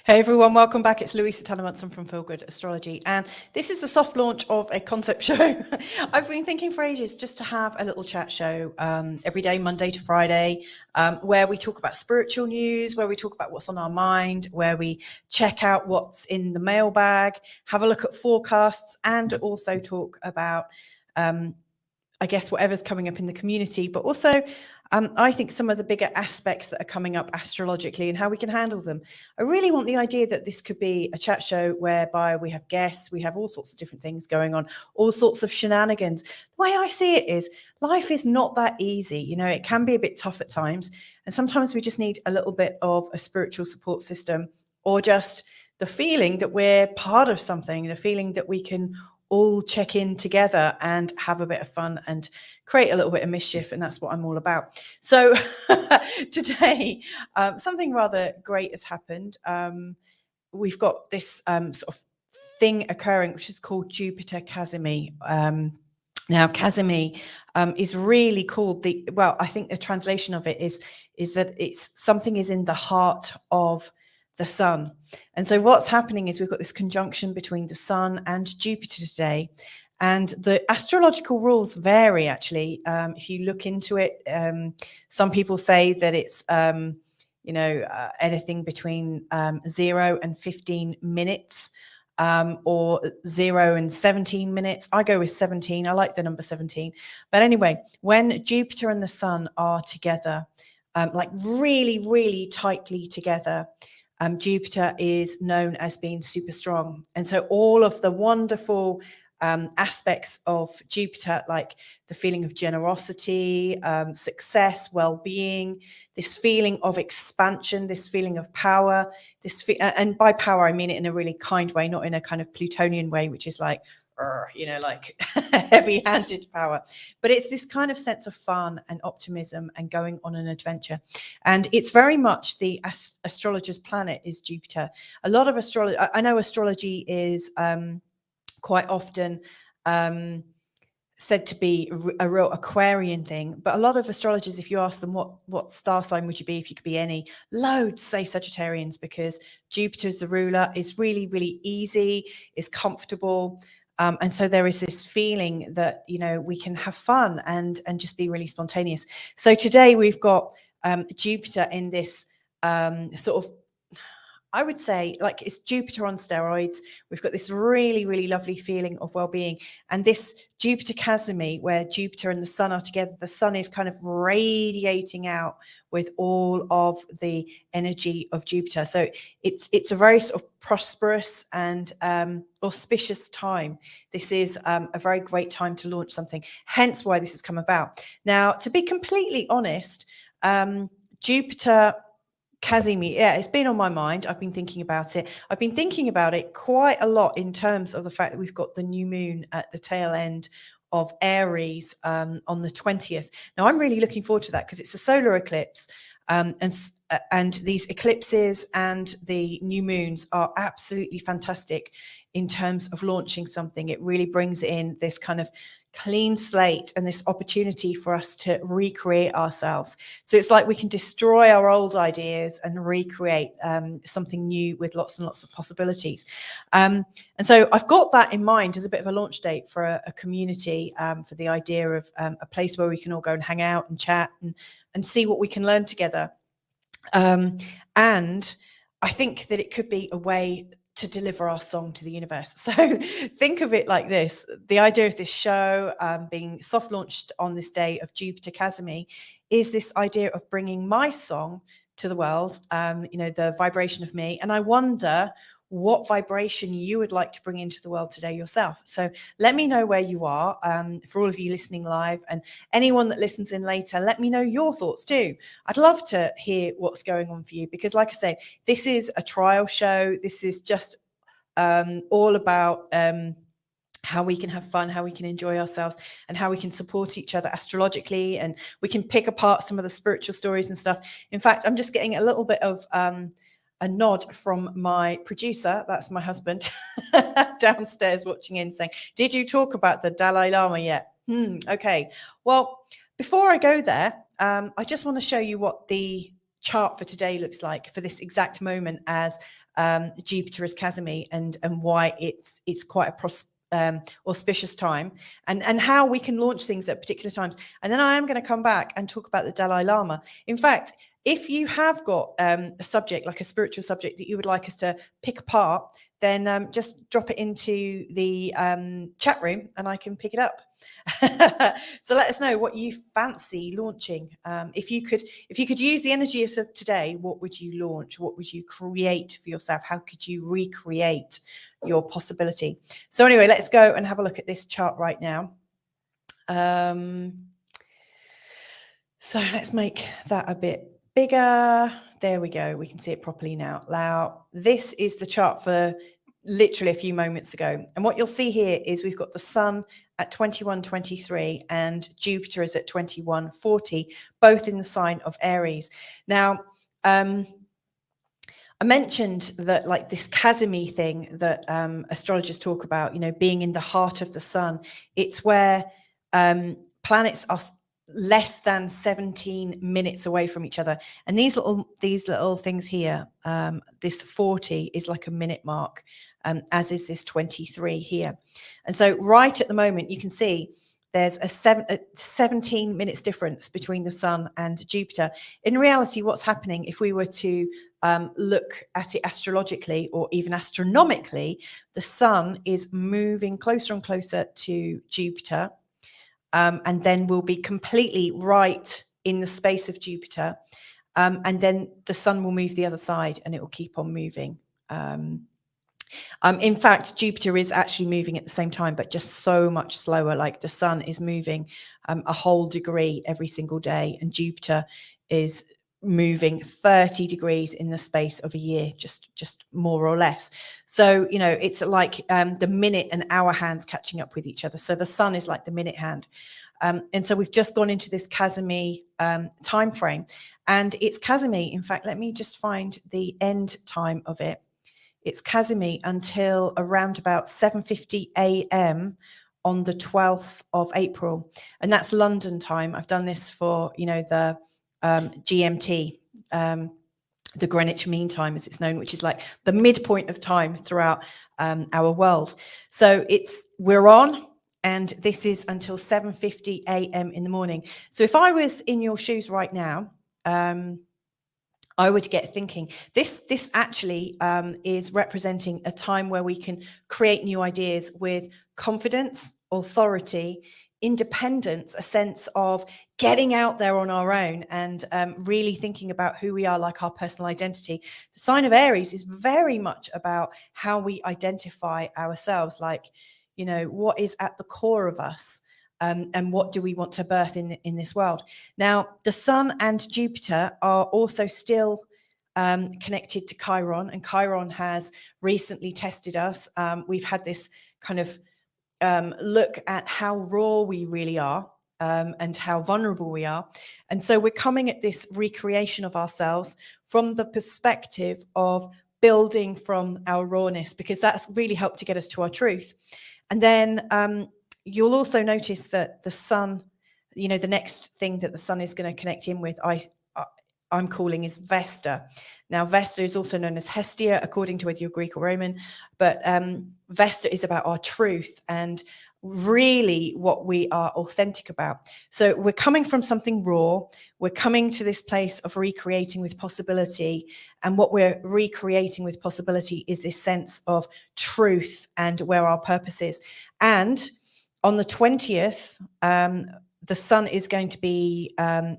Hey everyone, welcome back. It's Louisa Tanner-Munson from Feel Good Astrology, and this is the soft launch of a concept show. I've been thinking for ages just to have a little chat show every day, Monday to Friday, where we talk about spiritual news, where we talk about what's on our mind, where we check out what's in the mailbag, have a look at forecasts, and also talk about I guess whatever's coming up in the community, but also I think some of the bigger aspects that are coming up astrologically and how we can handle them. I really want the idea that this could be a chat show whereby we have guests, we have all sorts of different things going on, all sorts of shenanigans. The way I see it is life is not that easy. You know, it can be a bit tough at times. And sometimes we just need a little bit of a spiritual support system, or just the feeling that we're part of something, the feeling that we can all check in together and have a bit of fun and create a little bit of mischief. And that's what I'm all about. So today, something rather great has happened. We've got this sort of thing occurring, which is called Jupiter Cazimi. Now, Cazimi is really called I think the translation of it is that it's something is in the heart of the sun. And so what's happening is we've got this conjunction between the sun and Jupiter today. And the astrological rules vary, actually. If you look into it, some people say that it's, anything between 0 and 15 minutes. Or 0 and 17 minutes. I go with 17. I like the number 17. But anyway, when Jupiter and the sun are together, like really, really tightly together, Jupiter is known as being super strong. And so all of the wonderful aspects of Jupiter, like the feeling of generosity, success, well-being, this feeling of expansion, this feeling of power, and by power, I mean it in a really kind way, not in a kind of Plutonian way, which is like, like heavy-handed power. But it's this kind of sense of fun and optimism and going on an adventure. And it's very much the astrologer's planet is Jupiter. A lot of astrology, I know astrology is quite often said to be a real Aquarian thing, but a lot of astrologers, if you ask them what star sign would you be if you could be any, loads say Sagittarians, because Jupiter's the ruler, is really, really easy, is comfortable. And so there is this feeling that, we can have fun and just be really spontaneous. So today we've got Jupiter in this sort of, I would say, like, it's Jupiter on steroids. We've got this really, really lovely feeling of well-being. And this Jupiter Cazimi, where Jupiter and the sun are together, the sun is kind of radiating out with all of the energy of Jupiter. So it's a very sort of prosperous and auspicious time. This is a very great time to launch something, hence why this has come about. Now, to be completely honest, Jupiter Cazimi, yeah, it's been on my mind. I've been thinking about it. I've been thinking about it quite a lot in terms of the fact that we've got the new moon at the tail end of Aries on the 20th. Now, I'm really looking forward to that because it's a solar eclipse. And these eclipses and the new moons are absolutely fantastic in terms of launching something. It really brings in this kind of clean slate and this opportunity for us to recreate ourselves. So it's like we can destroy our old ideas and recreate something new with lots and lots of possibilities. And so I've got that in mind as a bit of a launch date for a community, for the idea of a place where we can all go and hang out and chat and see what we can learn together. And I think that it could be a way to deliver our song to the universe. So think of it like this. The idea of this show being soft launched on this day of Jupiter Cazimi is this idea of bringing my song to the world, the vibration of me. And I wonder what vibration you would like to bring into the world today yourself. So let me know where you are. For all of you listening live and anyone that listens in later, let me know your thoughts too. I'd love to hear what's going on for you, because like I say, this is a trial show. This is just all about how we can have fun, how we can enjoy ourselves, and how we can support each other astrologically, and we can pick apart some of the spiritual stories and stuff. In fact, I'm just getting a little bit of a nod from my producer, that's my husband, downstairs watching in, saying, did you talk about the Dalai Lama yet? Okay. Well, before I go there, I just want to show you what the chart for today looks like for this exact moment as Jupiter is Cazimi, and why it's quite a auspicious time, and how we can launch things at particular times. And then I am going to come back and talk about the Dalai Lama. In fact, if you have got a subject, like a spiritual subject that you would like us to pick apart, then just drop it into the chat room and I can pick it up. So let us know what you fancy launching. If you could use the energy of today, what would you launch? What would you create for yourself? How could you recreate your possibility? So anyway, let's go and have a look at this chart right now. So let's make that a bit bigger. There we go. We can see it properly now. Now, this is the chart for literally a few moments ago. And what you'll see here is we've got the sun at 21:23 and Jupiter is at 21:40, both in the sign of Aries. Now, I mentioned that, like, this Cazimi thing that astrologers talk about, you know, being in the heart of the sun. It's where planets are less than 17 minutes away from each other, and these little things here, this 40 is like a minute mark, as is this 23 here. And so right at the moment you can see there's a 17 minutes difference between the sun and Jupiter. In reality, what's happening, if we were to look at it astrologically or even astronomically, the sun is moving closer and closer to Jupiter, and then will be completely right in the space of Jupiter, and then the sun will move the other side and it will keep on moving. In fact, Jupiter is actually moving at the same time, but just so much slower. Like, the sun is moving a whole degree every single day, and Jupiter is moving 30 degrees in the space of a year, just more or less. So, you know, it's like the minute and hour hands catching up with each other. So the sun is like the minute hand. And so we've just gone into this Cazimi time frame, and it's Cazimi. In fact, let me just find the end time of it. It's Cazimi until around about 7:50 a.m. on the 12th of April. And that's London time. I've done this for, you know, the GMT, the Greenwich Mean Time, as it's known, which is like the midpoint of time throughout our world. So we're on, and this is until 7:50 a.m. in the morning. So if I was in your shoes right now, I would get thinking, this actually is representing a time where we can create new ideas with confidence, authority, independence, a sense of getting out there on our own, and really thinking about who we are, like our personal identity. The sign of Aries is very much about how we identify ourselves, like, you know, what is at the core of us. And what do we want to birth in this world? Now, the sun and Jupiter are also still connected to Chiron, and Chiron has recently tested us. We've had this kind of look at how raw we really are, and how vulnerable we are. And so we're coming at this recreation of ourselves from the perspective of building from our rawness, because that's really helped to get us to our truth. And then you'll also notice that the sun, you know, the next thing that the sun is going to connect in with, I'm calling, is Vesta. Now, Vesta is also known as Hestia, according to whether you're Greek or Roman, but Vesta is about our truth and really what we are authentic about. So we're coming from something raw, we're coming to this place of recreating with possibility, and what we're recreating with possibility is this sense of truth and where our purpose is. And on the 20th, the sun is going to be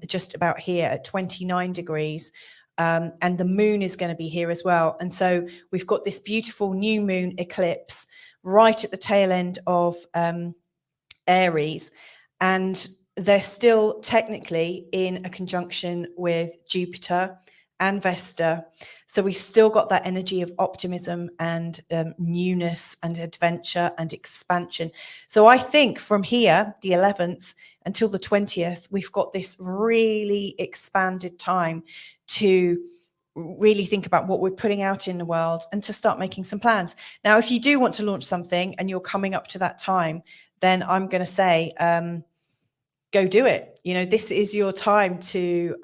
just about here at 29 degrees, and the moon is going to be here as well. And so we've got this beautiful new moon eclipse right at the tail end of Aries, and they're still technically in a conjunction with Jupiter and Vesta. So we've still got that energy of optimism and newness and adventure and expansion. So I think from here, the 11th until the 20th, we've got this really expanded time to really think about what we're putting out in the world and to start making some plans. Now, if you do want to launch something and you're coming up to that time, then I'm going to say, go do it. You know, this is your time to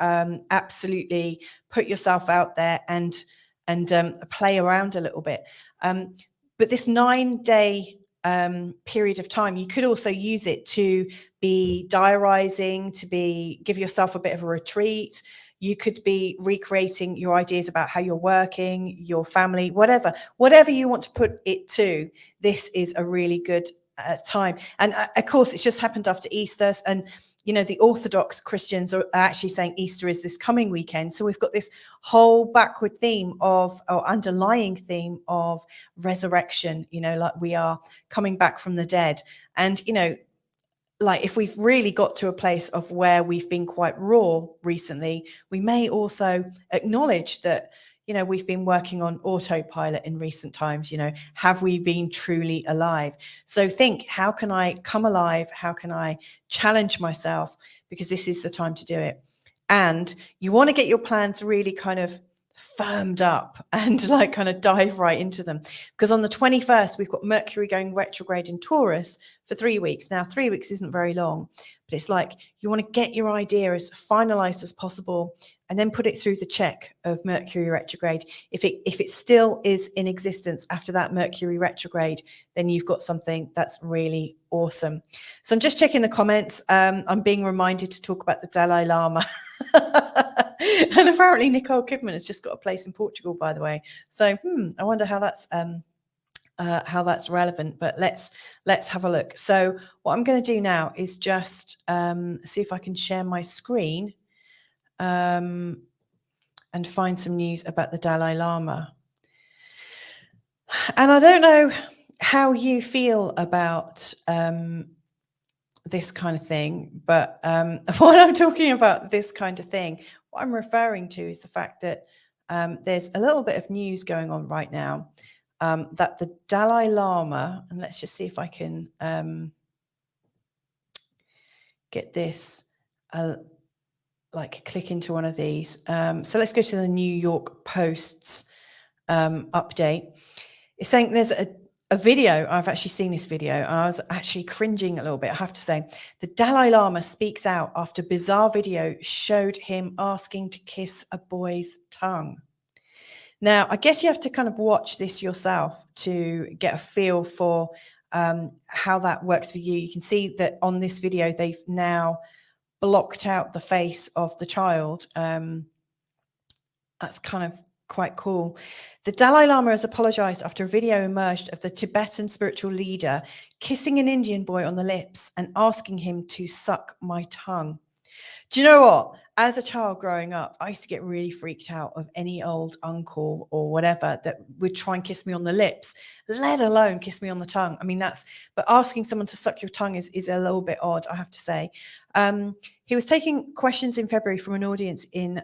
absolutely put yourself out there and play around a little bit. But this 9-day period of time, you could also use it to be diarizing, to give yourself a bit of a retreat. You could be recreating your ideas about how you're working, your family, whatever you want to put it to. This is a really good time. And of course, it's just happened after Easter. And, you know, the Orthodox Christians are actually saying Easter is this coming weekend. So we've got this whole backward theme or underlying theme of resurrection, you know, like we are coming back from the dead. And, you know, like if we've really got to a place of where we've been quite raw recently, we may also acknowledge that, you know, we've been working on autopilot in recent times. You know, have we been truly alive? So think, how can I come alive? How can I challenge myself? Because this is the time to do it. And you want to get your plans really kind of firmed up and like kind of dive right into them, because on the 21st we've got Mercury going retrograde in Taurus for 3 weeks. Now 3 weeks isn't very long, but it's like you want to get your idea as finalized as possible and then put it through the check of Mercury retrograde. If it still is in existence after that Mercury retrograde, then you've got something that's really awesome. So I'm just checking the comments. I'm being reminded to talk about the Dalai Lama. And apparently Nicole Kidman has just got a place in Portugal, by the way. So I wonder how that's relevant. But let's have a look. So what I'm going to do now is just see if I can share my screen and find some news about the Dalai Lama. And I don't know how you feel about this kind of thing, but when I'm talking about this kind of thing, what I'm referring to is the fact that there's a little bit of news going on right now that the Dalai Lama, and let's just see if I can get this, like click into one of these. So let's go to the New York Post's update. It's saying there's a video. I've actually seen this video and I was actually cringing a little bit, I have to say. The Dalai Lama speaks out after bizarre video showed him asking to kiss a boy's tongue. Now, I guess you have to kind of watch this yourself to get a feel for how that works for you. You can see that on this video, they've now blocked out the face of the child. That's kind of quite cool. The Dalai Lama has apologized after a video emerged of the Tibetan spiritual leader kissing an Indian boy on the lips and asking him to suck my tongue. Do you know what? As a child growing up, I used to get really freaked out of any old uncle or whatever that would try and kiss me on the lips, let alone kiss me on the tongue. I mean, but asking someone to suck your tongue is a little bit odd, I have to say. He was taking questions in February from an audience in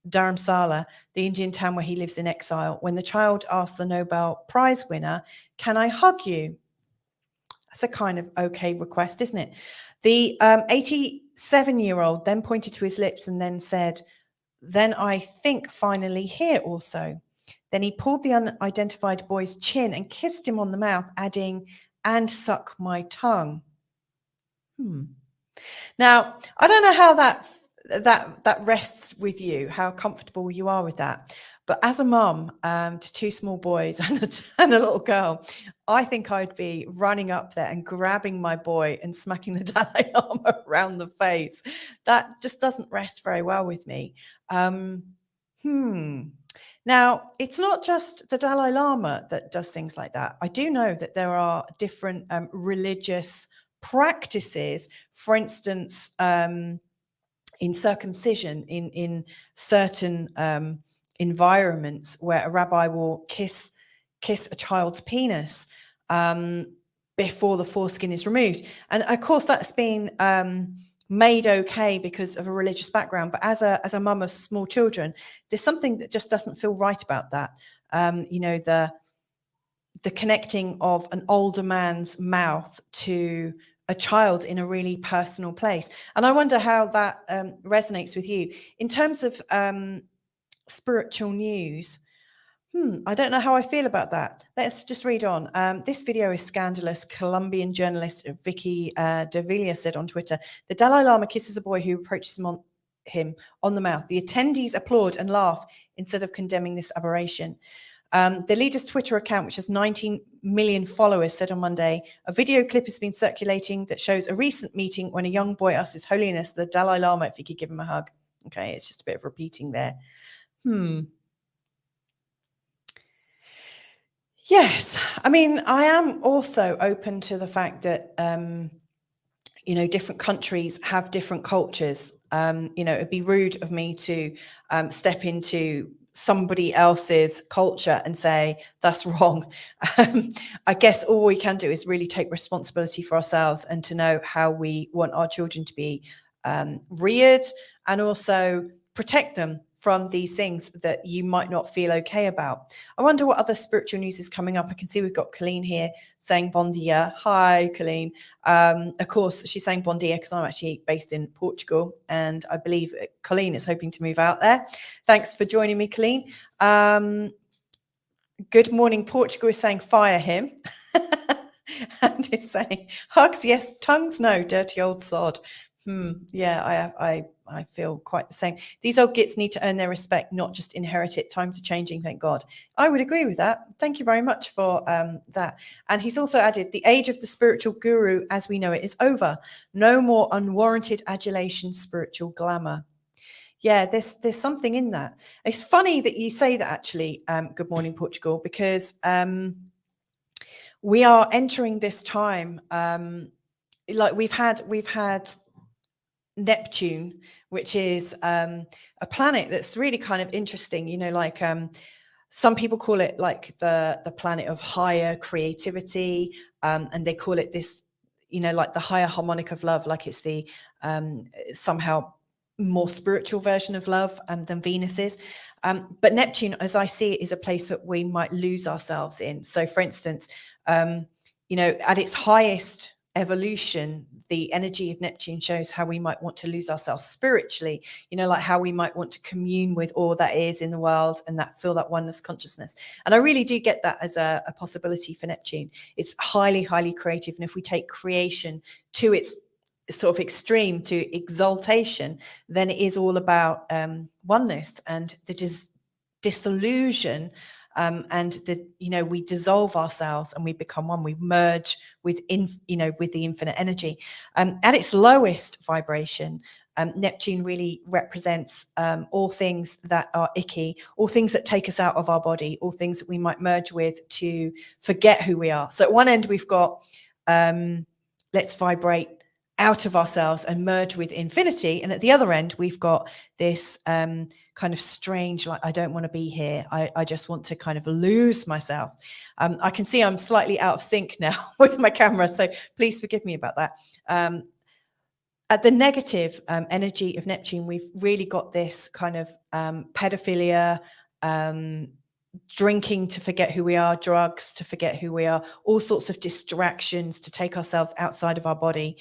Dharamsala, the Indian town where he lives in exile, when the child asked the Nobel Prize winner, "Can I hug you?" That's a kind of okay request, isn't it? The 87-year-old then pointed to his lips and then said, "Then I think finally here also." Then he pulled the unidentified boy's chin and kissed him on the mouth, adding, "And suck my tongue." Now, I don't know how that rests with you, how comfortable you are with that. But as a mum to two small boys and a little girl, I think I'd be running up there and grabbing my boy and smacking the Dalai Lama around the face. That just doesn't rest very well with me. Now, it's not just the Dalai Lama that does things like that. I do know that there are different religious practices, for instance, in circumcision, in certain environments where a rabbi will kiss a child's penis before the foreskin is removed. And of course, that's been made okay because of a religious background. But as a mum of small children, there's something that just doesn't feel right about that. You know, the connecting of an older man's mouth to a child in a really personal place. And I wonder how that resonates with you. In terms of spiritual news, I don't know how I feel about that. Let's just read on. This video is scandalous. Colombian journalist Vicky Davila said on Twitter, the Dalai Lama kisses a boy who approaches him on the mouth. The attendees applaud and laugh instead of condemning this aberration. The leader's Twitter account, which has 19 million followers, said on Monday, a video clip has been circulating that shows a recent meeting when a young boy asked His Holiness, the Dalai Lama, if he could give him a hug. Okay, it's just a bit of repeating there. Yes. I mean, I am also open to the fact that, different countries have different cultures. It'd be rude of me to step into somebody else's culture and say that's wrong. I guess all we can do is really take responsibility for ourselves and to know how we want our children to be reared, and also protect them from these things that you might not feel okay about. I wonder what other spiritual news is coming up. I can see we've got Colleen here saying bon dia. Hi, Colleen. Of course, she's saying bon dia because I'm actually based in Portugal, and I believe Colleen is hoping to move out there. Thanks for joining me, Colleen. Good morning, Portugal is saying fire him. And is saying hugs, yes, tongues, no, dirty old sod. Yeah, I feel quite the same. These old gits need to earn their respect, not just inherit it. Times are changing, thank God. I would agree with that. Thank you very much for that. And he's also added, the age of the spiritual guru as we know it is over. No more unwarranted adulation, spiritual glamour. Yeah, there's something in that. It's funny that you say that, actually. Good morning, Portugal, because we are entering this time. Like we've had Neptune, which is a planet that's really kind of interesting. Some people call it like the planet of higher creativity, and they call it this, like the higher harmonic of love, like it's the somehow more spiritual version of love than Venus is. But Neptune, as I see it, is a place that we might lose ourselves in. So, for instance, at its highest evolution, the energy of Neptune shows how we might want to lose ourselves spiritually, like how we might want to commune with all that is in the world and that feel that oneness consciousness. And I really do get that as a possibility for Neptune. It's highly, highly creative. And if we take creation to its sort of extreme, to exaltation, then it is all about oneness and the disillusion. And we dissolve ourselves and we become one. We merge with with the infinite energy. At its lowest vibration, Neptune really represents all things that are icky, all things that take us out of our body, all things that we might merge with to forget who we are. So at one end we've got let's vibrate out of ourselves and merge with infinity, and at the other end we've got this kind of strange, like, I don't want to be here, I just want to kind of lose myself. I can see I'm slightly out of sync now with my camera, so please forgive me about that. At the negative energy of Neptune, we've really got this kind of pedophilia, drinking to forget who we are, drugs to forget who we are, all sorts of distractions to take ourselves outside of our body.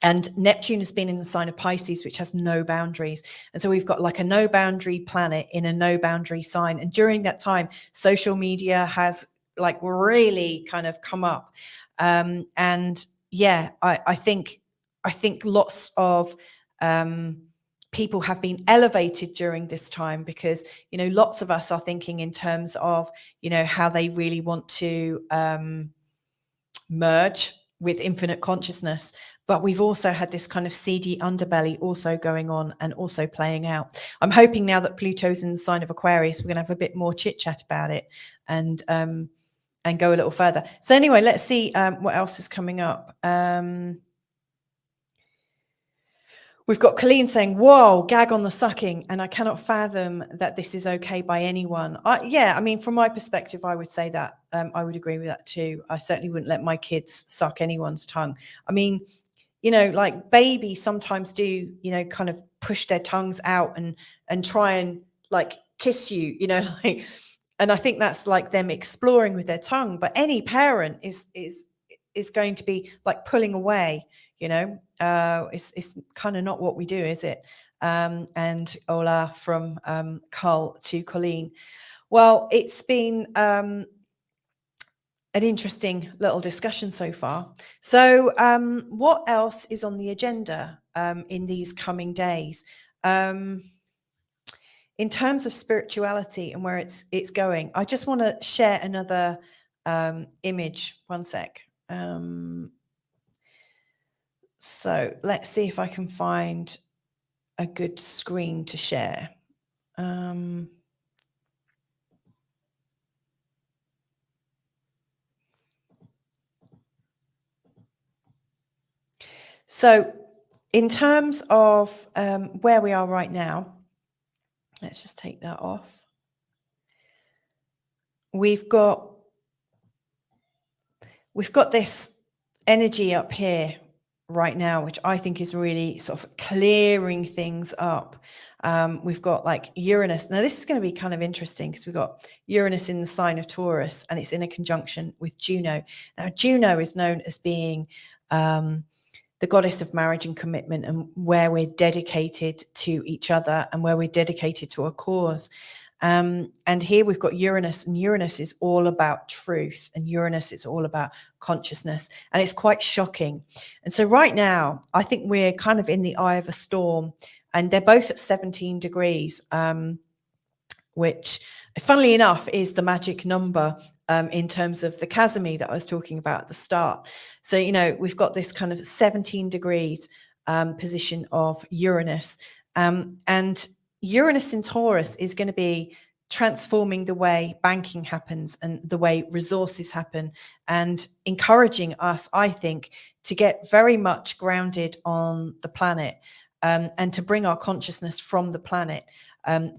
And Neptune has been in the sign of Pisces, which has no boundaries. And so we've got like a no boundary planet in a no boundary sign. And during that time, social media has like really kind of come up. And yeah, I think lots of people have been elevated during this time because, lots of us are thinking in terms of, how they really want to merge with infinite consciousness. But we've also had this kind of seedy underbelly also going on and also playing out. I'm hoping now that Pluto's in the sign of Aquarius, we're going to have a bit more chit chat about it and go a little further. So anyway, let's see what else is coming up. We've got Colleen saying, whoa, gag on the sucking. And I cannot fathom that this is okay by anyone. I mean, from my perspective, I would say that I would agree with that too. I certainly wouldn't let my kids suck anyone's tongue. I mean, like babies sometimes do, kind of push their tongues out and try and like kiss you, like, and I think that's like them exploring with their tongue. But any parent is going to be like pulling away, it's kind of not what we do, is it? And hola from Carl to Colleen. Well, it's been an interesting little discussion so far. So, what else is on the agenda in these coming days? In terms of spirituality and where it's going, I just want to share another image. One sec. So let's see if I can find a good screen to share. So in terms of where we are right now, let's just take that off. We've got this energy up here right now, which I think is really sort of clearing things up. We've got like Uranus. Now, this is going to be kind of interesting because we've got Uranus in the sign of Taurus and it's in a conjunction with Juno. Now, Juno is known as being the goddess of marriage and commitment, and where we're dedicated to each other and where we're dedicated to a cause. And here we've got Uranus, and Uranus is all about truth, and Uranus is all about consciousness, and it's quite shocking. And so right now, I think we're kind of in the eye of a storm, and they're both at 17 degrees, which, funnily enough, is the magic number in terms of the Cazimi that I was talking about at the start. So, you know, we've got this kind of 17 degrees position of Uranus. And Uranus in Taurus is going to be transforming the way banking happens and the way resources happen, and encouraging us, I think, to get very much grounded on the planet, and to bring our consciousness from the planet,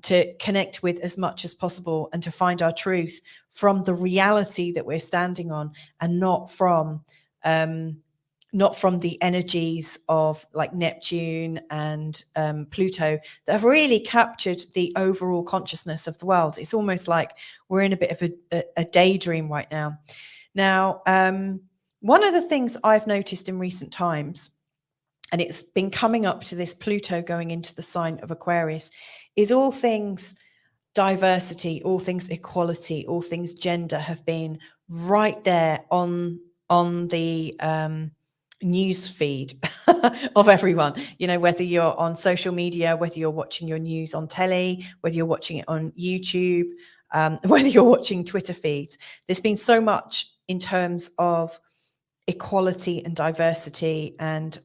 to connect with as much as possible, and to find our truth from the reality that we're standing on, and not from the energies of like Neptune and Pluto that have really captured the overall consciousness of the world. It's almost like we're in a bit of a daydream right now. Now, one of the things I've noticed in recent times, and it's been coming up to this Pluto going into the sign of Aquarius, is all things diversity, all things equality, all things gender have been right there on the news feed of everyone. You know, whether you're on social media, whether you're watching your news on telly, whether you're watching it on YouTube, whether you're watching Twitter feeds, there's been so much in terms of equality and diversity and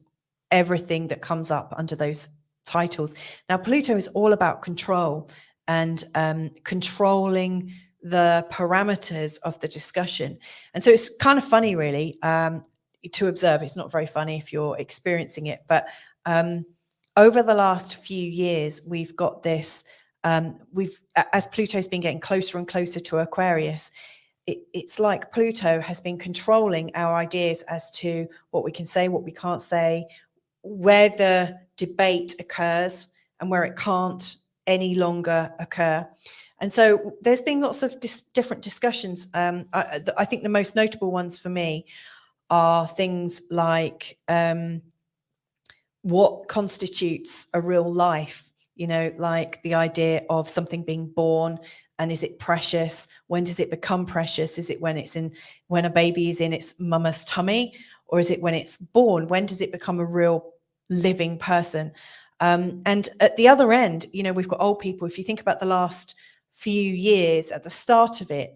everything that comes up under those titles. Now, Pluto is all about control and controlling the parameters of the discussion. And so it's kind of funny, really, to observe. It's not very funny if you're experiencing it, but over the last few years, we've got this, as Pluto's been getting closer and closer to Aquarius, it's like Pluto has been controlling our ideas as to what we can say, what we can't say, where the debate occurs and where it can't any longer occur. And so there's been lots of different discussions. I think the most notable ones for me are things like what constitutes a real life, you know, like the idea of something being born, and is it precious? When does it become precious? Is it when a baby is in its mama's tummy, or is it when it's born? When does it become a real living person? And at the other end, you know, we've got old people. If you think about the last few years, at the start of it,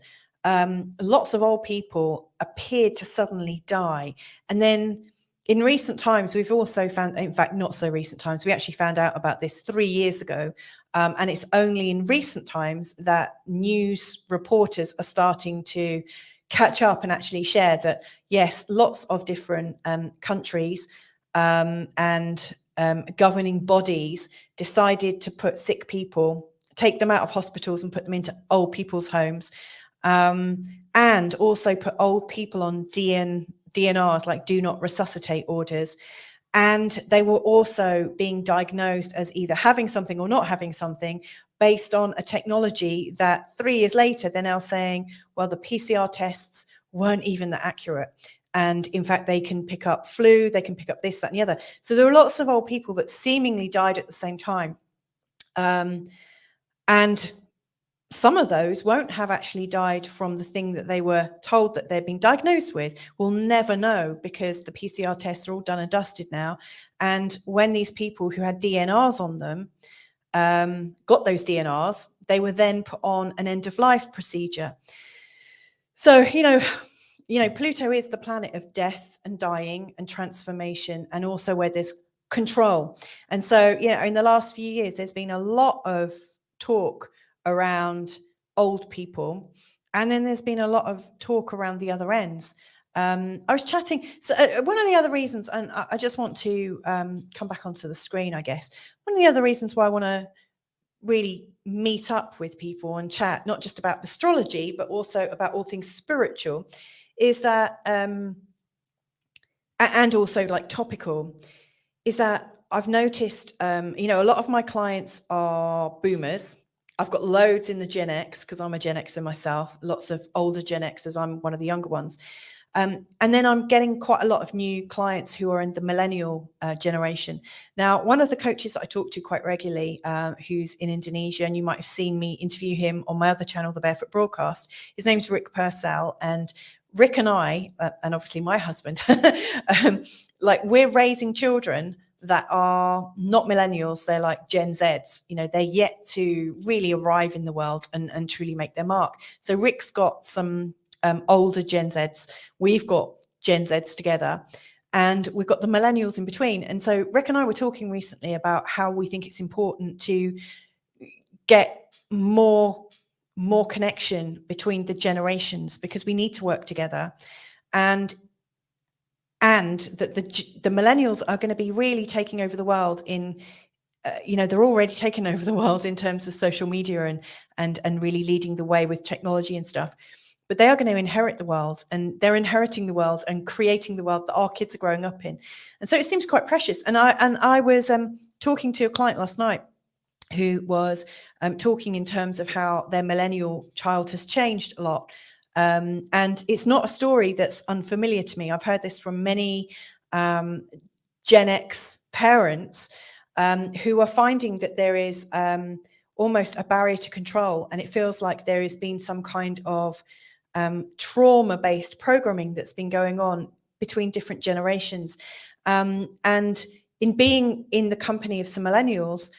lots of old people appeared to suddenly die. And then in recent times, we've also found, in fact, not so recent times, we actually found out about this 3 years ago. And it's only in recent times that news reporters are starting to catch up and actually share that, yes, lots of different countries and governing bodies decided to put sick people, take them out of hospitals and put them into old people's homes, and also put old people on DNRs, like do not resuscitate orders. And they were also being diagnosed as either having something or not having something based on a technology that 3 years later, they're now saying, well, the PCR tests weren't even that accurate. And in fact, they can pick up flu, they can pick up this, that, and the other. So there are lots of old people that seemingly died at the same time. And some of those won't have actually died from the thing that they were told that they'd been diagnosed with. We'll never know because the PCR tests are all done and dusted now. And when these people who had DNRs on them got those DNRs, they were then put on an end of life procedure. So, Pluto is the planet of death and dying and transformation, and also where there's control. And so, in the last few years, there's been a lot of talk around old people, and then there's been a lot of talk around the other ends. I was chatting. So one of the other reasons, and I just want to come back onto the screen, I guess. One of the other reasons why I want to really meet up with people and chat, not just about astrology, but also about all things spiritual, is that, and also like topical, is that I've noticed, a lot of my clients are boomers. I've got loads in the Gen X because I'm a Gen Xer myself, lots of older Gen Xers. I'm one of the younger ones. And then I'm getting quite a lot of new clients who are in the millennial generation. Now, one of the coaches that I talk to quite regularly, who's in Indonesia, and you might have seen me interview him on my other channel, The Barefoot Broadcast, his name's Rick Purcell. And Rick and I, and obviously my husband, we're raising children that are not millennials. They're like Gen Zs. They're yet to really arrive in the world and truly make their mark. So Rick's got some older Gen Zs. We've got Gen Zs together, and we've got the millennials in between. And so Rick and I were talking recently about how we think it's important to get more connection between the generations, because we need to work together, and that the millennials are going to be really taking over the world in they're already taking over the world in terms of social media and really leading the way with technology and stuff. But they are going to inherit the world, and they're inheriting the world and creating the world that our kids are growing up in. And so it seems quite precious. And I was talking to a client last night who was talking in terms of how their millennial child has changed a lot. And it's not a story that's unfamiliar to me. I've heard this from many Gen X parents who are finding that there is almost a barrier to control. And it feels like there has been some kind of trauma-based programming that's been going on between different generations. And in being in the company of some millennials,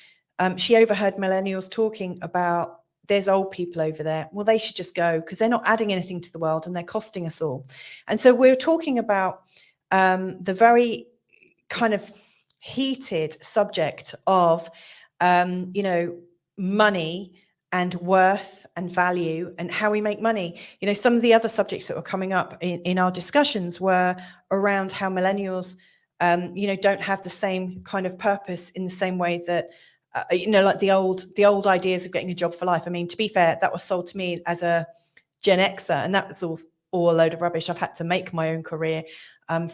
she overheard millennials talking about, there's old people over there. Well, they should just go because they're not adding anything to the world and they're costing us all. And so we're talking about the very kind of heated subject of, money and worth and value and how we make money. Some of the other subjects that were coming up in our discussions were around how millennials, don't have the same kind of purpose in the same way that, like the old ideas of getting a job for life. I mean, to be fair, that was sold to me as a Gen Xer, and that was all a load of rubbish. I've had to make my own career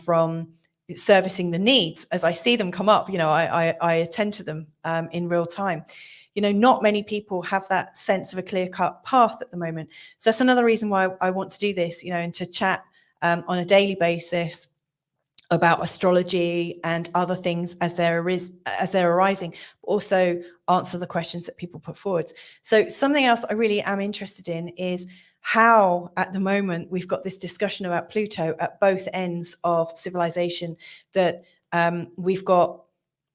from servicing the needs as I see them come up. I attend to them in real time. Not many people have that sense of a clear-cut path at the moment. So that's another reason why I want to do this, and to chat on a daily basis about astrology and other things as they're arising, but also answer the questions that people put forward. So something else I really am interested in is how at the moment we've got this discussion about Pluto at both ends of civilization, that we've got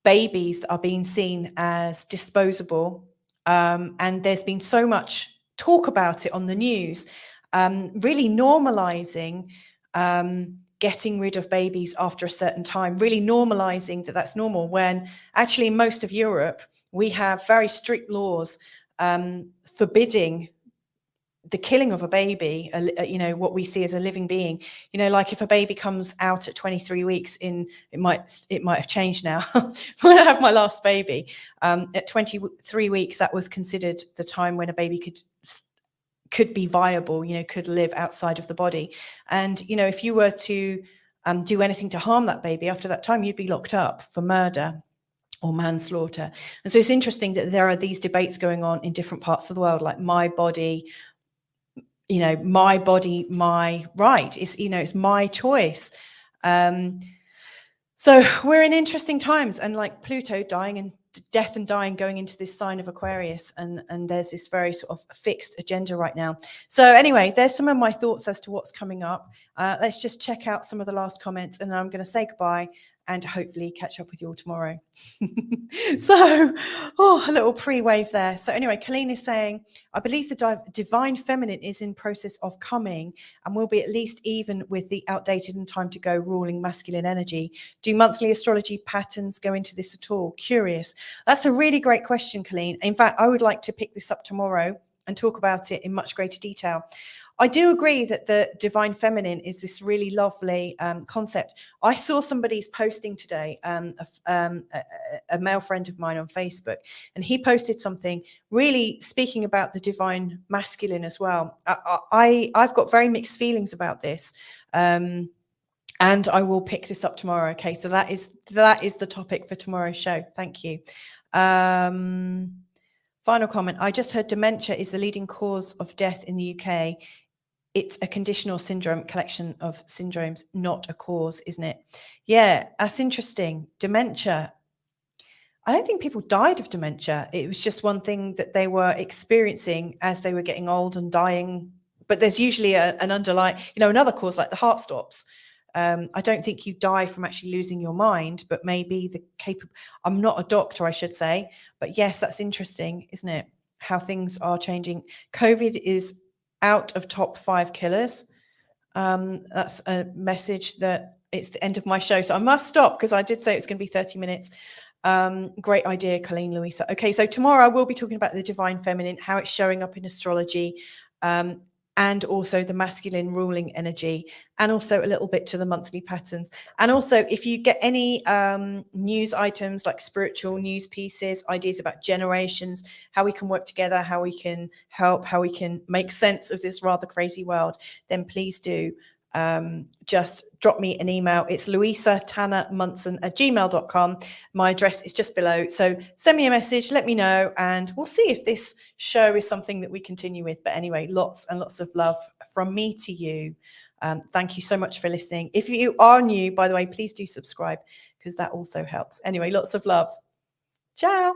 babies that are being seen as disposable, and there's been so much talk about it on the news, really normalizing getting rid of babies after a certain time, really normalizing that that's normal, when actually in most of Europe, we have very strict laws forbidding the killing of a baby, what we see as a living being. Like if a baby comes out at 23 weeks it might have changed now. When I had my last baby, at 23 weeks, that was considered the time when a baby could be viable, could live outside of the body. And, if you were to do anything to harm that baby after that time, you'd be locked up for murder or manslaughter. And so it's interesting that there are these debates going on in different parts of the world, like my body, my right. It's my choice. So we're in interesting times, and like Pluto dying and death and dying going into this sign of Aquarius, and there's this very sort of fixed agenda right now. So anyway, there's some of my thoughts as to what's coming up. Let's just check out some of the last comments, and then I'm going to say goodbye and hopefully catch up with you all tomorrow. So, a little pre-wave there. So anyway, Colleen is saying, I believe the divine feminine is in process of coming and will be at least even with the outdated and time to go ruling masculine energy. Do monthly astrology patterns go into this at all? Curious. That's a really great question, Colleen. In fact, I would like to pick this up tomorrow and talk about it in much greater detail. I do agree that the divine feminine is this really lovely concept. I saw somebody's posting today, a male friend of mine on Facebook, and he posted something really speaking about the divine masculine as well. I've got very mixed feelings about this. And I will pick this up tomorrow. Okay, so that is the topic for tomorrow's show. Thank you. Final comment. I just heard dementia is the leading cause of death in the UK. It's a conditional syndrome collection of syndromes, not a cause, isn't it? Yeah, that's interesting. Dementia. I don't think people died of dementia. It was just one thing that they were experiencing as they were getting old and dying. But there's usually an underlying, another cause like the heart stops. I don't think you die from actually losing your mind, but maybe I'm not a doctor, I should say. But yes, that's interesting, isn't it? How things are changing. COVID is out of top 5 killers. That's a message that it's the end of my show. So I must stop because I did say it's going to be 30 minutes. Great idea, Colleen, Louisa. Okay, so tomorrow I will be talking about the divine feminine, how it's showing up in astrology, and also the masculine ruling energy, and also a little bit to the monthly patterns. And also, if you get any news items like spiritual news pieces, ideas about generations, how we can work together, how we can help, how we can make sense of this rather crazy world, then please do just drop me an email. It's louisatannermunson@gmail.com. My address is just below. So send me a message, let me know, and we'll see if this show is something that we continue with. But anyway, lots and lots of love from me to you. Thank you so much for listening. If you are new, by the way, please do subscribe because that also helps. Anyway, lots of love. Ciao.